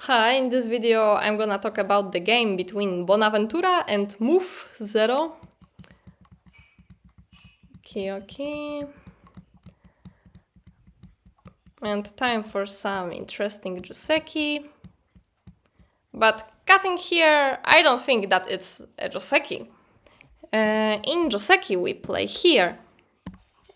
Hi, in this video I'm gonna talk about the game between Bonaventura and Muff0. Okay. And time for some interesting Joseki. But cutting here, I don't think that it's a Joseki. In Joseki we play here.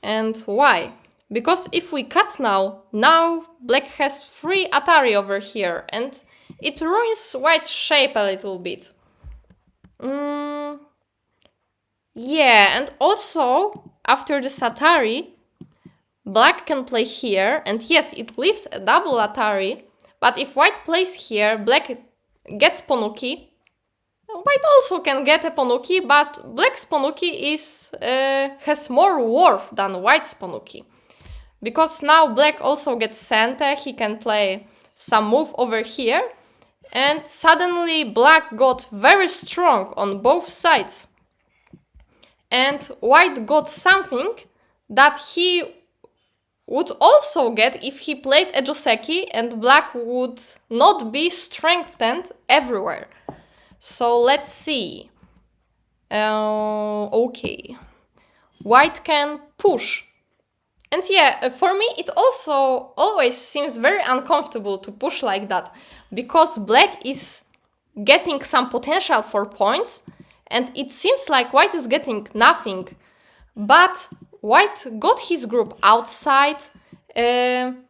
And why? Because if we cut now Black has 3 Atari over here, and it ruins White's shape a little bit. Yeah, and also, after this Atari, Black can play here, and yes, it leaves a double Atari, but if White plays here, Black gets Ponuki. White also can get a Ponuki, but Black's Ponuki has more worth than White's Ponuki. Because now Black also gets Sente, he can play some move over here, and suddenly Black got very strong on both sides. And White got something that he would also get if he played a Joseki, and Black would not be strengthened everywhere. So let's see. Okay. White can push. And yeah, for me it also always seems very uncomfortable to push like that, because Black is getting some potential for points, and it seems like White is getting nothing. But White got his group outside, and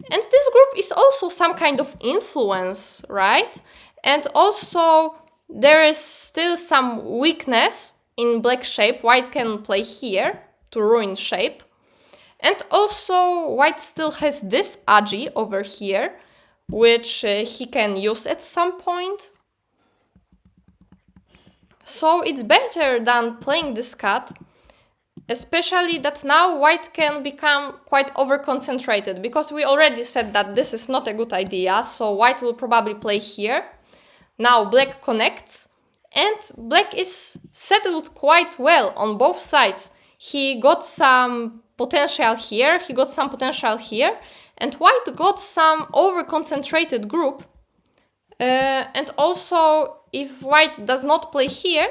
this group is also some kind of influence, right? And also there is still some weakness in Black shape. White can play here to ruin shape. And also White still has this Agi over here, which he can use at some point. So it's better than playing this cut, especially that now White can become quite over-concentrated, because we already said that this is not a good idea, so White will probably play here. Now Black connects, and Black is settled quite well on both sides. He got some potential here, he got some potential here, and White got some over-concentrated group. And also, if White does not play here,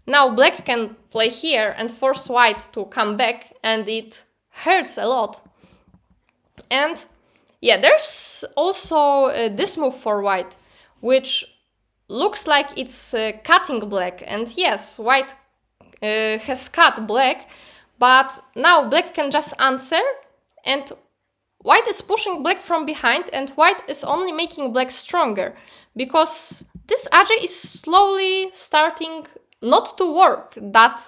now Black can play here and force White to come back, and it hurts a lot. And yeah, there's also this move for White, which looks like it's cutting Black. And yes, White has cut Black, but now Black can just answer, and White is pushing Black from behind, and White is only making Black stronger, because this Agi is slowly starting not to work that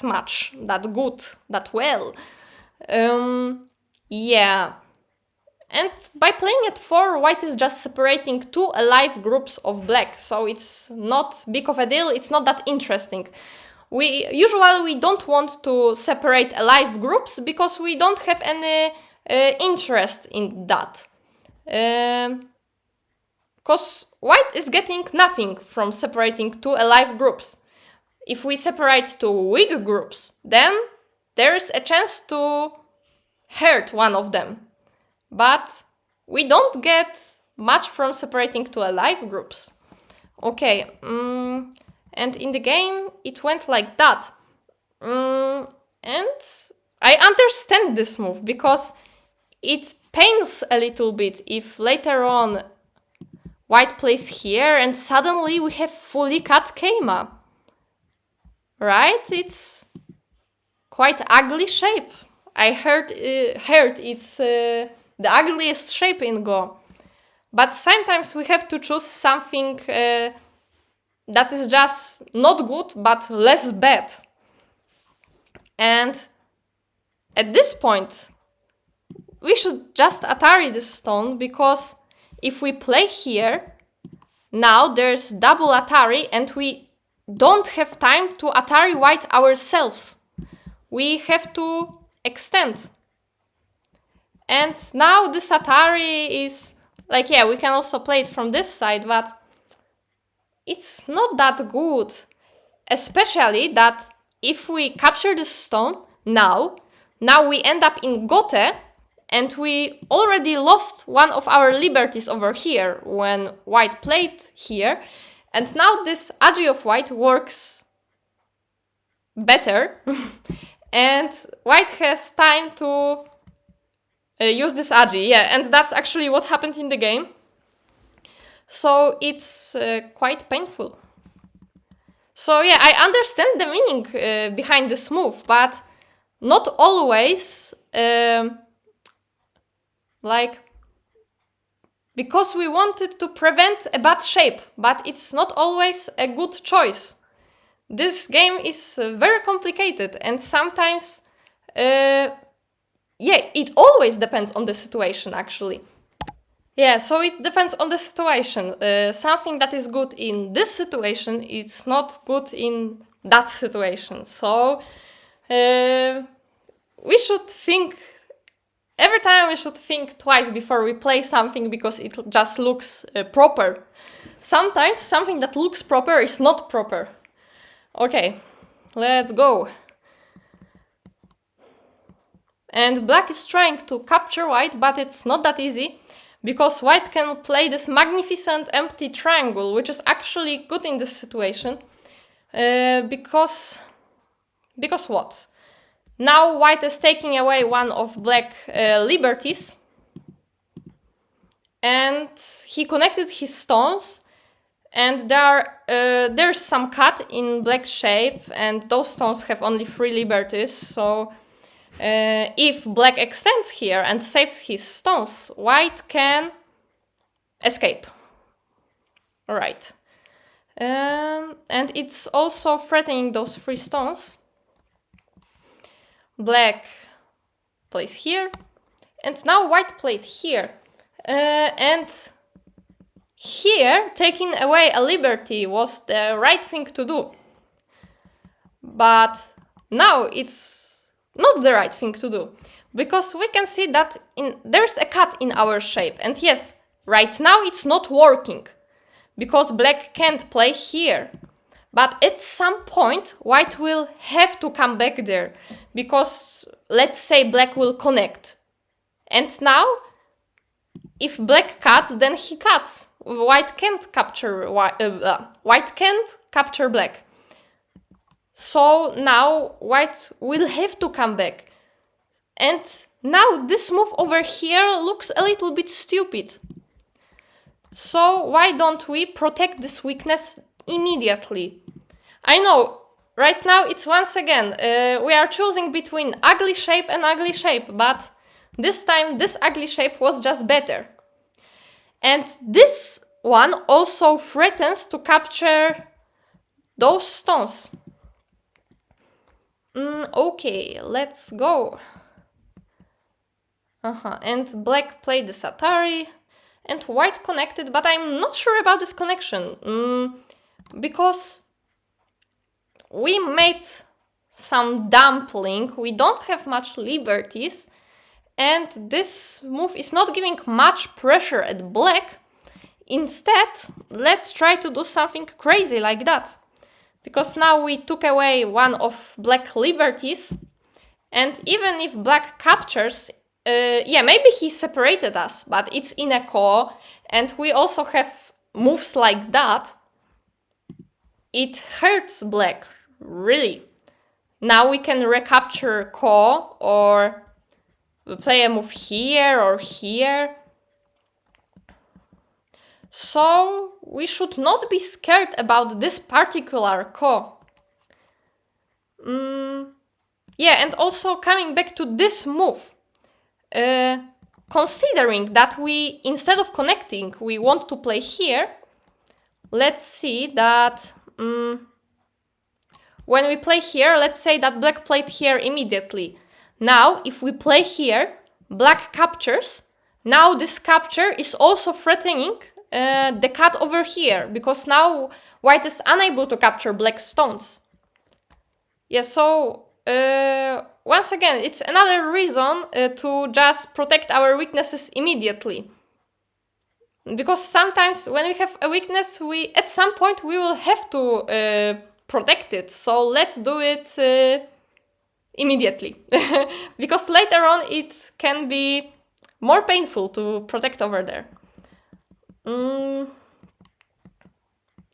much, that good, that well. Yeah. And by playing at 4, White is just separating 2 alive groups of Black, so it's not big of a deal, it's not that interesting. Usually we don't want to separate alive groups, because we don't have any interest in that. Because White is getting nothing from separating 2 alive groups. If we separate 2 weak groups, then there is a chance to hurt one of them. But we don't get much from separating 2 alive groups. Okay, and in the game it went like that. And I understand this move, because it pains a little bit if later on White plays here and suddenly we have fully cut Keima. Right? It's quite ugly shape. I heard it's the ugliest shape in Go. But sometimes we have to choose something that is just not good, but less bad. And at this point, we should just Atari this stone, because if we play here, now there's double Atari, and we don't have time to Atari White ourselves. We have to extend. And now this Atari is like, yeah, we can also play it from this side, but it's not that good. Especially that if we capture this stone now we end up in Gote, And we already lost one of our liberties over here when white played here. And now this agi of white works better. And white has time to use this agi. Yeah, and that's actually what happened in the game. So it's quite painful. So yeah, I understand the meaning behind this move, but not always, like, because we wanted to prevent a bad shape, but it's not always a good choice. This game is very complicated, and sometimes, yeah, it always depends on the situation, actually. Yeah, so it depends on the situation. Something that is good in this situation is not good in that situation. So we should think, every time we should think twice before we play something because it just looks proper. Sometimes something that looks proper is not proper. Okay, let's go. And black is trying to capture white, but it's not that easy. Because white can play this magnificent empty triangle, which is actually good in this situation. Because what? Now white is taking away one of black liberties. And he connected his stones. And there's some cut in black shape. And those stones have only 3 liberties. So if black extends here and saves his stones, white can escape. Alright. And it's also threatening those 3 stones. Black plays here. And now white played here. And here, taking away a liberty was the right thing to do. But now it's not the right thing to do, because we can see that there's a cut in our shape, and yes, right now it's not working, because black can't play here. But at some point, white will have to come back there, because let's say black will connect. And now, if black cuts, then he cuts. White can't capture black. So now white will have to come back. And now this move over here looks a little bit stupid. So why don't we protect this weakness immediately? I know, right now it's once again, we are choosing between ugly shape and ugly shape, but this time this ugly shape was just better. And this one also threatens to capture those stones. Okay, let's go. And black played the Satari, and white connected, but I'm not sure about this connection. Because we made some dumpling, we don't have much liberties, and this move is not giving much pressure at black. Instead, let's try to do something crazy like that. Because now we took away one of black liberties, and even if black captures, yeah, maybe he separated us, but it's in a core, and we also have moves like that. It hurts black, really. Now we can recapture core, or play a move here or here. So we should not be scared about this particular core. Yeah, and also coming back to this move, considering that we, instead of connecting, we want to play here, let's see that when we play here, let's say that black played here immediately. Now, if we play here, black captures. Now this capture is also threatening the cut over here, because now white is unable to capture black stones. Yeah, so once again, it's another reason to just protect our weaknesses immediately. Because sometimes when we have a weakness, at some point we will have to protect it. So let's do it immediately. Because later on it can be more painful to protect over there.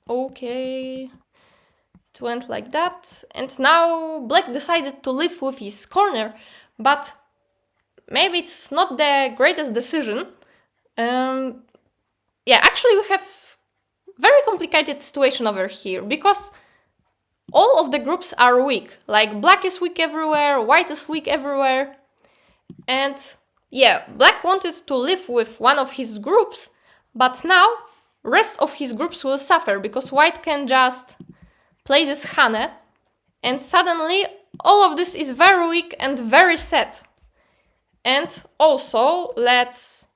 Okay, it went like that, and now black decided to live with his corner, but maybe it's not the greatest decision. Yeah, actually we have very complicated situation over here, because all of the groups are weak. Like black is weak everywhere, white is weak everywhere, and yeah, black wanted to live with one of his groups, but now rest of his groups will suffer because white can just play this Hane, and suddenly all of this is very weak and very sad. And also, let's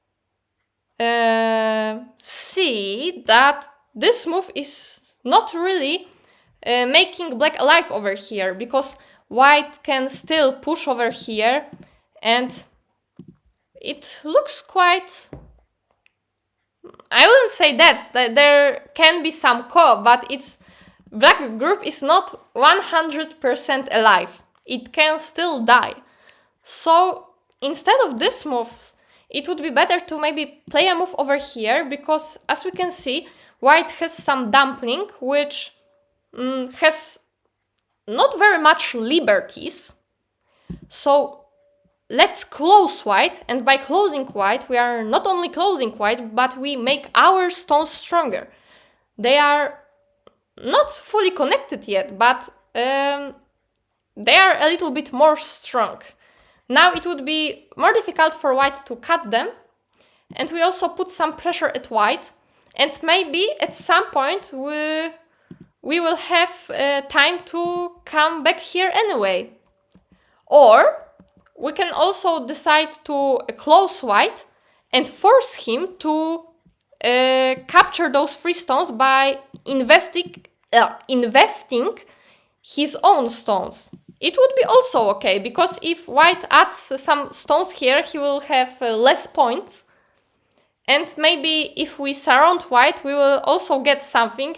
see that this move is not really making black alive over here, because white can still push over here, and it looks quite... I wouldn't say that there can be some co, but it's black group is not 100% alive. It can still die. So instead of this move, it would be better to maybe play a move over here, because as we can see, white has some dumpling, which has not very much liberties. So let's close white, and by closing white, we are not only closing white, but we make our stones stronger. They are not fully connected yet, but they are a little bit more strong. Now it would be more difficult for white to cut them, and we also put some pressure at white, and maybe at some point we will have time to come back here anyway. Or we can also decide to close white and force him to capture those free stones by investing his own stones. It would be also okay, because if white adds some stones here, he will have less points. And maybe if we surround white, we will also get something,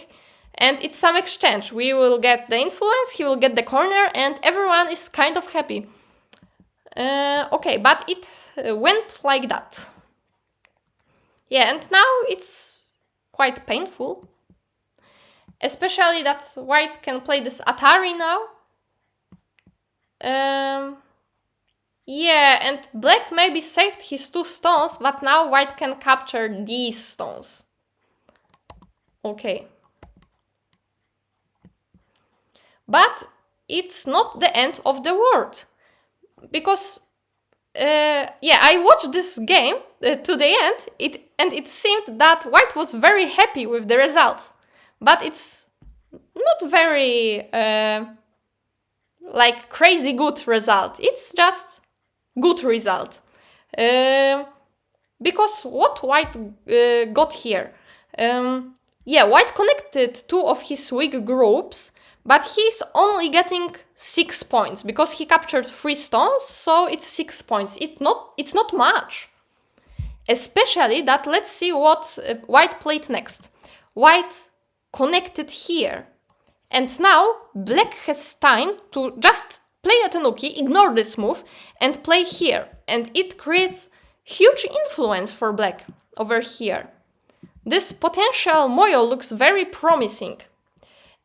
and it's some exchange. We will get the influence, he will get the corner, and everyone is kind of happy. Okay, but it went like that. Yeah, and now it's quite painful. Especially that white can play this Atari now. Yeah, and black maybe saved his 2 stones, but now white can capture these stones. Okay. But it's not the end of the world. Because, yeah, I watched this game to the end, and it seemed that white was very happy with the results. But it's not very, like, crazy good result. It's just good result. Because what white got here? Yeah, white connected 2 of his weak groups, but he's only getting 6 points because he captured 3 stones, so it's 6 points. It's not much. Especially that, let's see what white played next. White connected here. And now black has time to just play a Tanuki, ignore this move, and play here. And it creates huge influence for black over here. This potential Moyo looks very promising.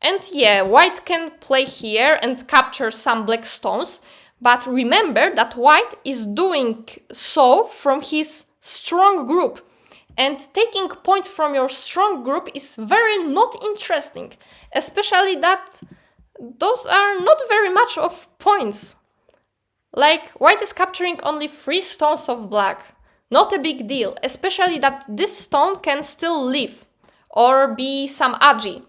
And yeah, white can play here and capture some black stones, but remember that white is doing so from his strong group. And taking points from your strong group is very not interesting, especially that those are not very much of points. Like, white is capturing only 3 stones of black. Not a big deal, especially that this stone can still live or be some agi.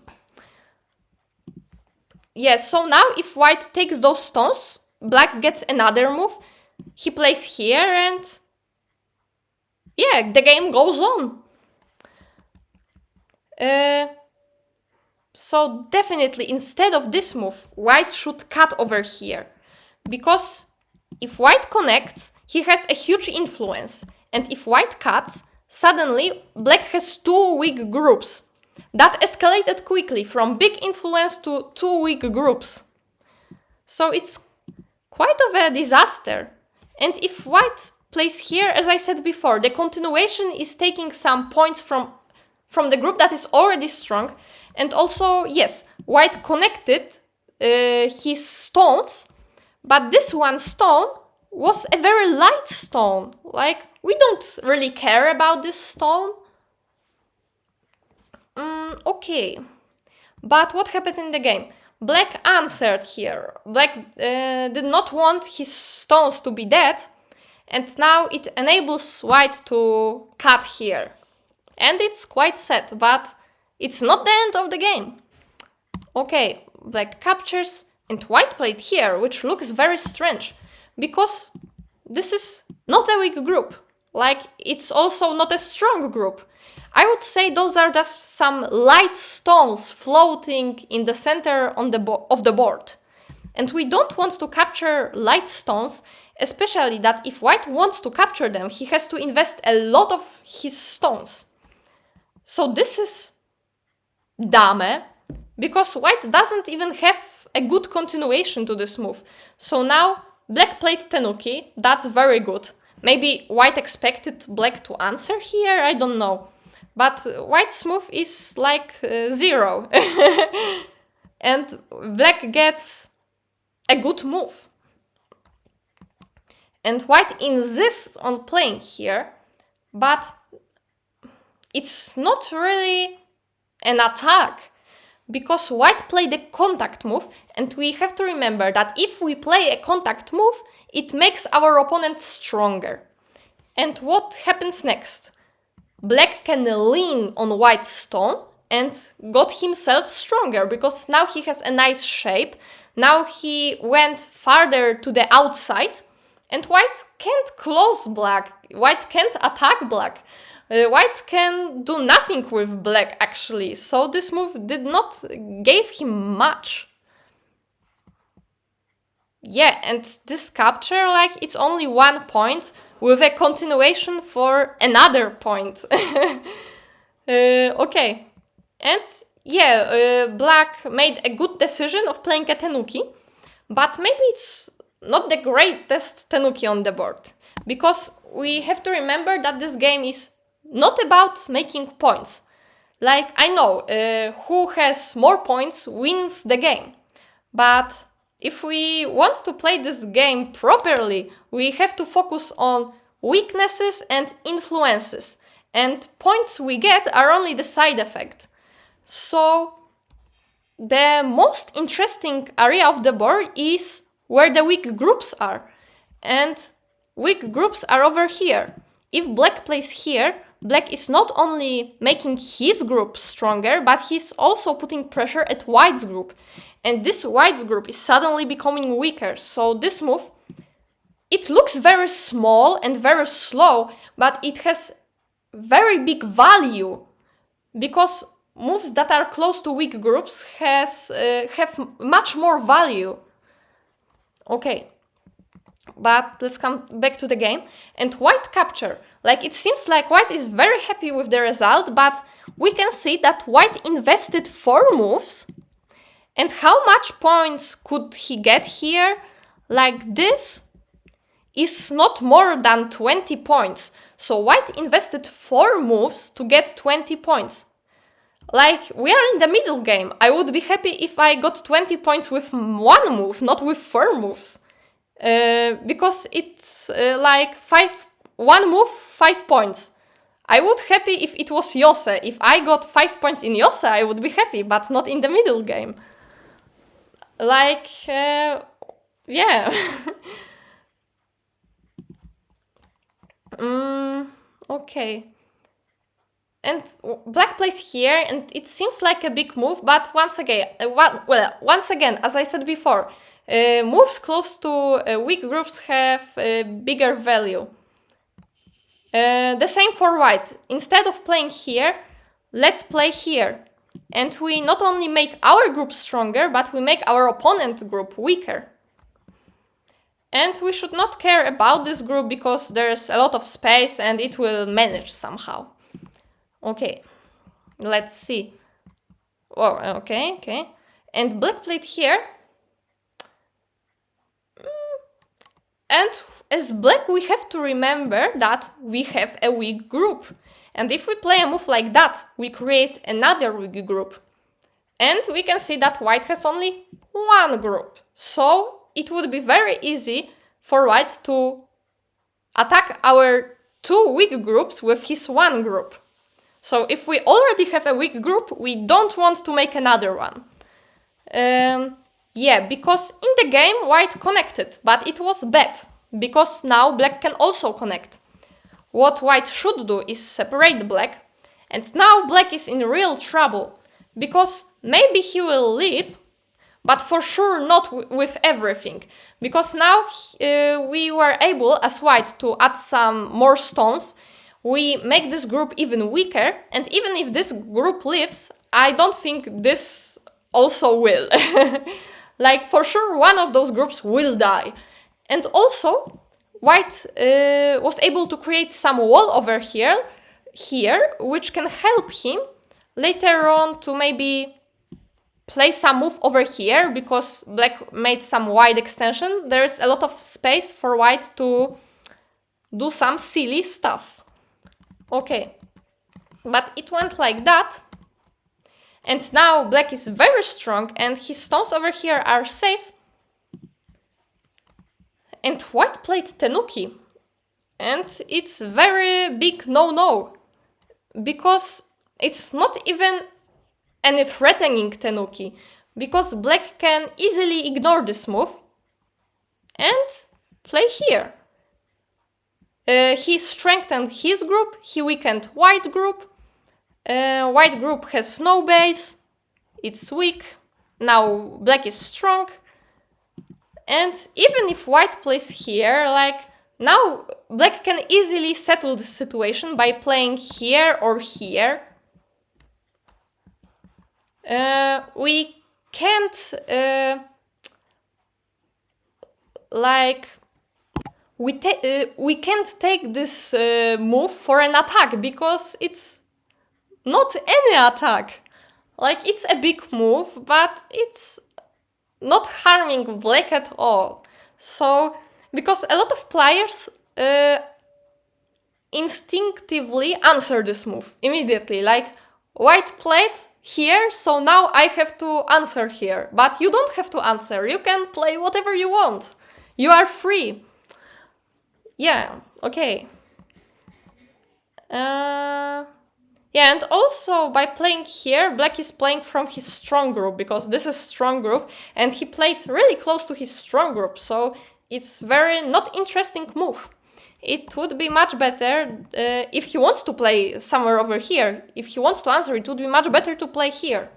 Yes, so now if white takes those stones, black gets another move. He plays here and yeah, the game goes on. So definitely instead of this move, white should cut over here. Because if white connects, he has a huge influence. And if white cuts, suddenly black has 2 weak groups. That escalated quickly from big influence to 2 weak groups. So it's quite of a disaster. And if white plays here, as I said before, the continuation is taking some points from the group that is already strong. And also, yes, white connected his stones, but this one stone was a very light stone. Like, we don't really care about this stone. Okay. But what happened in the game? Black answered here. Black did not want his stones to be dead, and now it enables white to cut here. And it's quite sad, but it's not the end of the game. Okay, black captures, and white played here, which looks very strange, because this is not a weak group. Like, it's also not a strong group. I would say those are just some light stones floating in the center of the board. And we don't want to capture light stones, especially that if white wants to capture them, he has to invest a lot of his stones. So this is dame, because white doesn't even have a good continuation to this move. So now black played tenuki, that's very good. Maybe white expected black to answer here, I don't know. But white's move is like 0. And black gets a good move. And white insists on playing here, but it's not really an attack, because white played a contact move, and we have to remember that if we play a contact move, it makes our opponent stronger. And what happens next? Black can lean on white's stone and got himself stronger, because now he has a nice shape. Now he went farther to the outside, and white can't close black. White can't attack black. White can do nothing with black, actually. So this move did not give him much. Yeah, and this capture, like, it's only 1 point with a continuation for another point. Okay. And yeah, black made a good decision of playing a tenuki, but maybe it's not the greatest tenuki on the board, because we have to remember that this game is not about making points. Like, I know, who has more points wins the game, but if we want to play this game properly, we have to focus on weaknesses and influences, and points we get are only the side effect. So the most interesting area of the board is where the weak groups are, and weak groups are over here. If black plays here, black is not only making his group stronger, but he's also putting pressure at white's group. And this white's group is suddenly becoming weaker. So this move, it looks very small and very slow, but it has very big value, because moves that are close to weak groups have much more value. Okay, but let's come back to the game. And white capture. Like, it seems like white is very happy with the result, but we can see that white invested 4 moves. And how much points could he get here? Like, this is not more than 20 points. So white invested 4 moves to get 20 points. Like, we are in the middle game. I would be happy if I got 20 points with 1 move, not with 4 moves. Because it's like 1 move, 5 points. I would happy if it was Yose. If I got 5 points in Yose, I would be happy, but not in the middle game. Like, yeah. Okay. And black plays here, and it seems like a big move, but once again, as I said before, moves close to weak groups have bigger value. The same for white. Instead of playing here, let's play here. And we not only make our group stronger, but we make our opponent group weaker. And we should not care about this group, because there's a lot of space and it will manage somehow. Okay, let's see. Oh, okay. And black played here. And as black, we have to remember that we have a weak group. And if we play a move like that, we create another weak group. And we can see that white has only one group. So it would be very easy for white to attack our two weak groups with his one group. So if we already have a weak group, we don't want to make another one. Yeah, because in the game white connected, but it was bad, because now black can also connect. What white should do is separate black, and now black is in real trouble, because maybe he will leave, but for sure not with everything, because now we were able as white to add some more stones. We make this group even weaker, and even if this group leaves, I don't think this also will. Like, for sure, one of those groups will die. And also, white was able to create some wall over here, which can help him later on to maybe play some move over here, because black made some wide extension. There's a lot of space for white to do some silly stuff. Okay, but it went like that. And now black is very strong and his stones over here are safe. And white played Tenuki. And it's very big no-no. Because it's not even any threatening Tenuki. Because black can easily ignore this move and play here. He strengthened his group, he weakened white group. White group has no base, it's weak, now black is strong. And even if white plays here, like, now black can easily settle the situation by playing here or here. We can't, we can't take this move for an attack, because it's not any attack. Like, it's a big move, but it's not harming black at all. So, because a lot of players instinctively answer this move immediately. Like, white played here, so now I have to answer here. But you don't have to answer. You can play whatever you want. You are free. Yeah, okay. Yeah, and also by playing here, black is playing from his strong group, because this is strong group, and he played really close to his strong group, so it's very not interesting move. It would be much better if he wants to play somewhere over here. If he wants to answer, it would be much better to play here.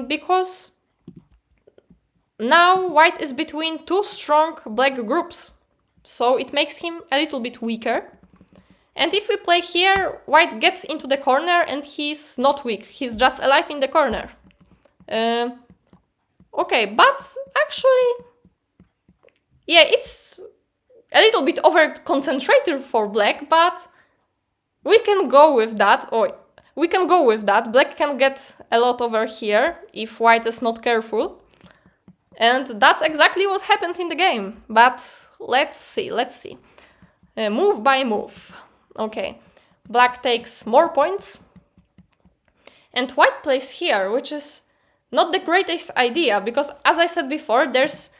Because now white is between two strong black groups, so it makes him a little bit weaker. And if we play here, white gets into the corner and he's not weak. He's just alive in the corner. Okay, but actually, yeah, it's a little bit over-concentrated for black, but we can go with that. Oh, we can go with that. Black can get a lot over here if white is not careful. And that's exactly what happened in the game. But let's see. Move by move. Okay, black takes more points. And white plays here, which is not the greatest idea, because as I said before, there's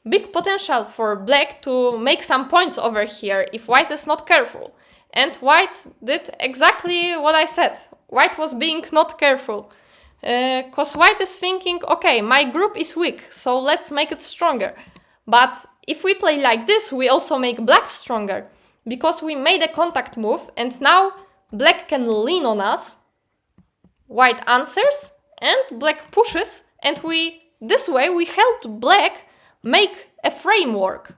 big potential for black to make some points over here if white is not careful. And white did exactly what I said. White was being not careful. Because white is thinking, okay, my group is weak, so let's make it stronger. But if we play like this, we also make black stronger. Because we made a contact move, and now black can lean on us. White answers, and black pushes, and this way we helped black make a framework.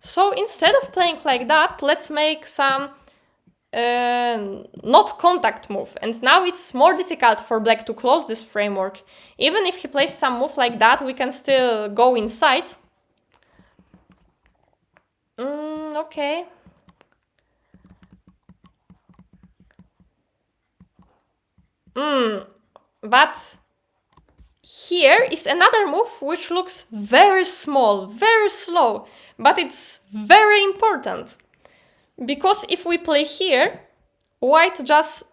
So instead of playing like that, let's make some not contact move. And now it's more difficult for black to close this framework. Even if he plays some move like that, we can still go inside. Okay. But here is another move which looks very small, very slow, but it's very important. Because if we play here, white just...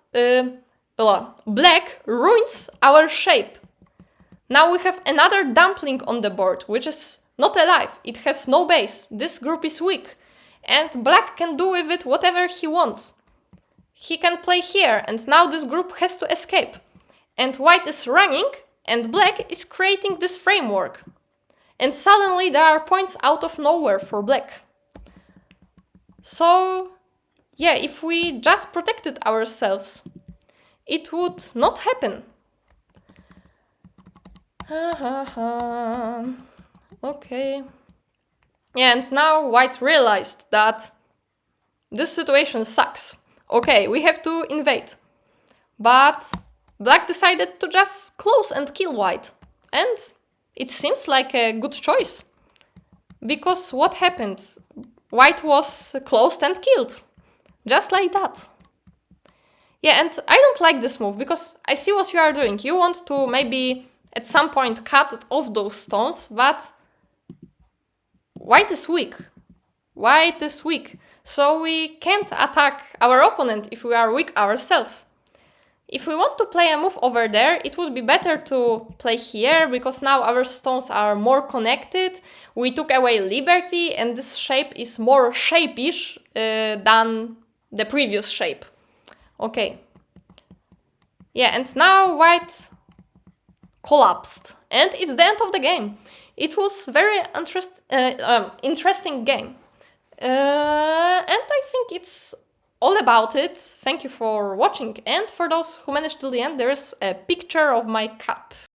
black ruins our shape. Now we have another dumpling on the board, which is not alive. It has no base. This group is weak. And black can do with it whatever he wants. He can play here, and now this group has to escape. And white is running, and black is creating this framework. And suddenly there are points out of nowhere for black. So, yeah, if we just protected ourselves, it would not happen. Okay. Yeah, and now white realized that this situation sucks. Okay, we have to invade. But black decided to just close and kill white. And it seems like a good choice. Because what happened? White was closed and killed. Just like that. Yeah, and I don't like this move, because I see what you are doing. You want to maybe at some point cut off those stones, but white is weak. White is weak. So we can't attack our opponent if we are weak ourselves. If we want to play a move over there, it would be better to play here, because now our stones are more connected. We took away liberty, and this shape is more shape-ish than the previous shape. Okay. Yeah, and now white collapsed. And it's the end of the game. It was very interesting game. And I think it's all about it. Thank you for watching. And for those who managed till the end, there is a picture of my cat.